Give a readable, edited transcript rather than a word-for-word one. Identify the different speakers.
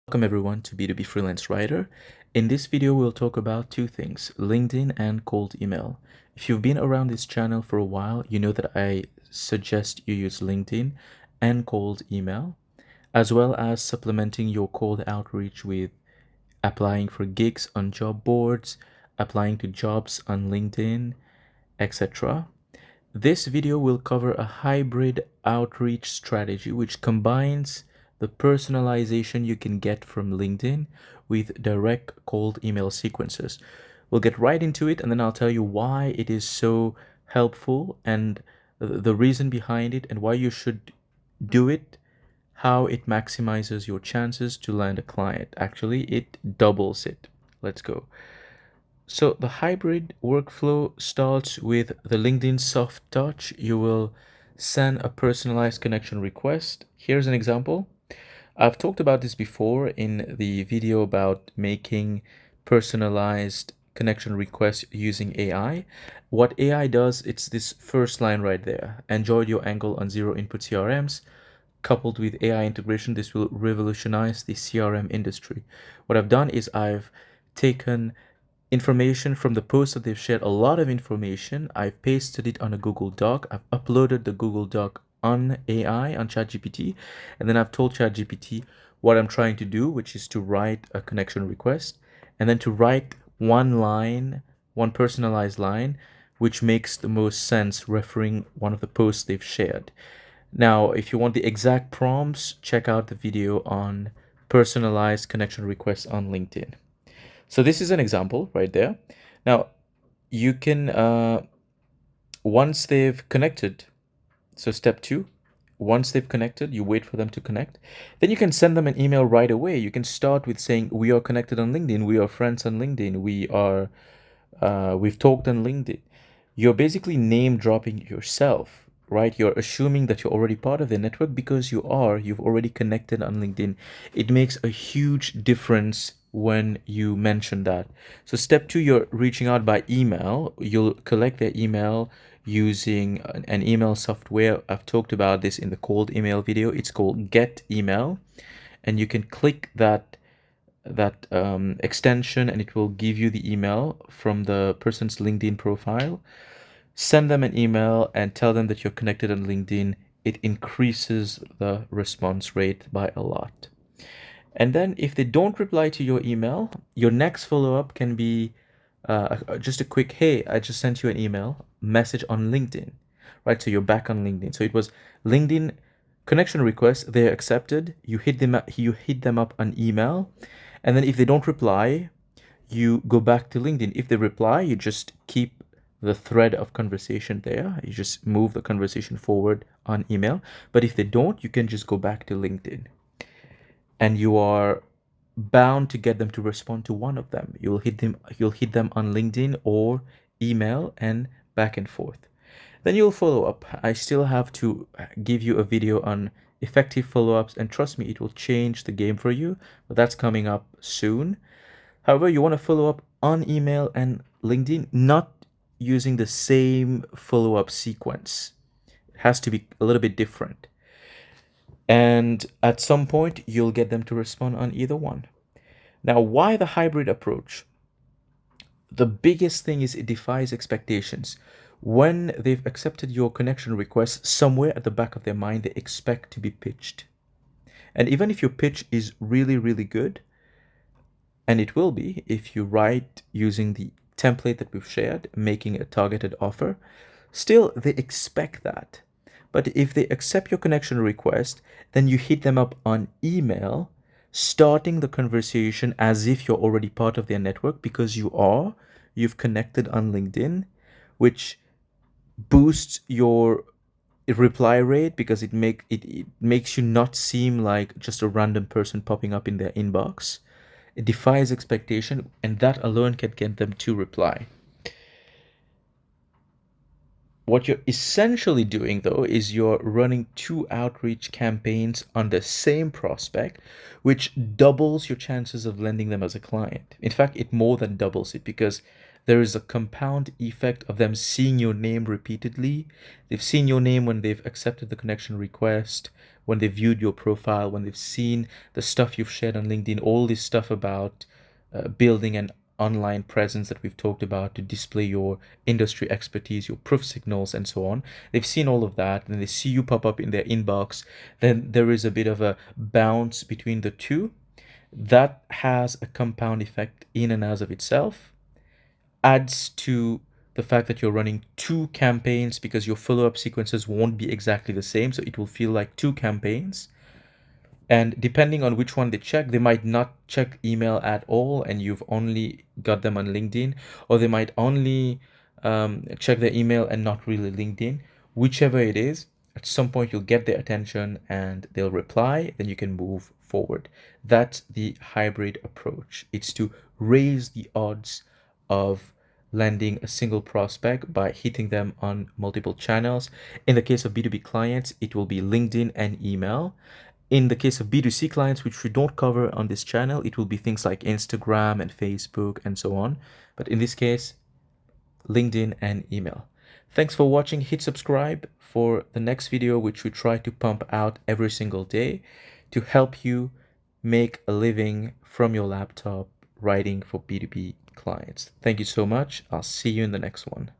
Speaker 1: Welcome everyone to B2B Freelance Writer. In this video, we'll talk about two things, LinkedIn and cold email. If you've been around this channel for a while, you know that I suggest you use LinkedIn and cold email, as well as supplementing your cold outreach with applying for gigs on job boards, applying to jobs on LinkedIn, etc. This video will cover a hybrid outreach strategy which combines the personalization you can get from LinkedIn with direct cold email sequences. We'll get right into it and then I'll tell you why it is so helpful and the reason behind it and why you should do it, how it maximizes your chances to land a client. Actually, it doubles it. Let's go. So the hybrid workflow starts with the LinkedIn soft touch. You will send a personalized connection request. Here's an example. I've talked about this before in the video about making personalized connection requests using AI. What AI does, it's this first line right there. Enjoyed your angle on zero input CRMs. Coupled with AI integration, this will revolutionize the CRM industry. What I've done is I've taken information from the post that they've shared, a lot of information. I've pasted it on a Google Doc. I've uploaded the Google Doc on AI, on ChatGPT, and then I've told ChatGPT what I'm trying to do, which is to write a connection request and then to write one line, one personalized line, which makes the most sense referring one of the posts they've shared. Now, if you want the exact prompts, check out the video on personalized connection requests on LinkedIn. So this is an example right there. Now, you can, once they've connected, so step 2, once they've connected, you wait for them to connect. Then you can send them an email right away. You can start with saying, we are connected on LinkedIn. We are friends on LinkedIn. We've talked on LinkedIn. You're basically name dropping yourself, right? You're assuming that you're already part of the network because you've already connected on LinkedIn. It makes a huge difference when you mention that. So step 2, you're reaching out by email. You'll collect their email using an email software. I've talked about this in the cold email video. It's called Get Email, and you can click that extension and it will give you the email from the person's LinkedIn profile. Send them an email and tell them that you're connected on LinkedIn. It increases the response rate by a lot. And then if they don't reply to your email, your next follow-up can be just a quick, hey, I just sent you an email message on LinkedIn, right? So you're back on LinkedIn. So it was LinkedIn connection request, they're accepted. You hit them up on email. And then if they don't reply, you go back to LinkedIn. If they reply, you just keep the thread of conversation there. You just move the conversation forward on email. But if they don't, you can just go back to LinkedIn. And you are bound to get them to respond to one of them. You'll hit them on LinkedIn or email and back and forth. Then you'll follow up. I still have to give you a video on effective follow-ups, and trust me, it will change the game for you, but that's coming up soon. However, you want to follow up on email and LinkedIn, not using the same follow-up sequence. It has to be a little bit different. And at some point, you'll get them to respond on either one. Now, why the hybrid approach? The biggest thing is it defies expectations. When they've accepted your connection request, somewhere at the back of their mind, they expect to be pitched. And even if your pitch is really, really good, and it will be if you write using the template that we've shared, making a targeted offer, still they expect that. But if they accept your connection request, then you hit them up on email, starting the conversation as if you're already part of their network because you've connected on LinkedIn, which boosts your reply rate because it makes you not seem like just a random person popping up in their inbox. It defies expectation, and that alone can get them to reply. What you're essentially doing, though, is you're running 2 outreach campaigns on the same prospect, which doubles your chances of landing them as a client. In fact, it more than doubles it because there is a compound effect of them seeing your name repeatedly. They've seen your name when they've accepted the connection request, when they viewed your profile, when they've seen the stuff you've shared on LinkedIn, all this stuff about building an online presence that we've talked about to display your industry expertise, your proof signals, and so on. They've seen all of that, and they see you pop up in their inbox. Then there is a bit of a bounce between the two. That has a compound effect in and as of itself, adds to the fact that you're running two campaigns because your follow-up sequences won't be exactly the same, so it will feel like two campaigns. And depending on which one they check, they might not check email at all and you've only got them on LinkedIn, or they might only check their email and not really LinkedIn. Whichever it is, at some point you'll get their attention and they'll reply, then you can move forward. That's the hybrid approach. It's to raise the odds of landing a single prospect by hitting them on multiple channels. In the case of B2B clients, it will be LinkedIn and email. In the case of B2C clients, which we don't cover on this channel, it will be things like Instagram and Facebook and so on. But in this case, LinkedIn and email. Thanks for watching. Hit subscribe for the next video, which we try to pump out every single day to help you make a living from your laptop writing for B2B clients. Thank you so much. I'll see you in the next one.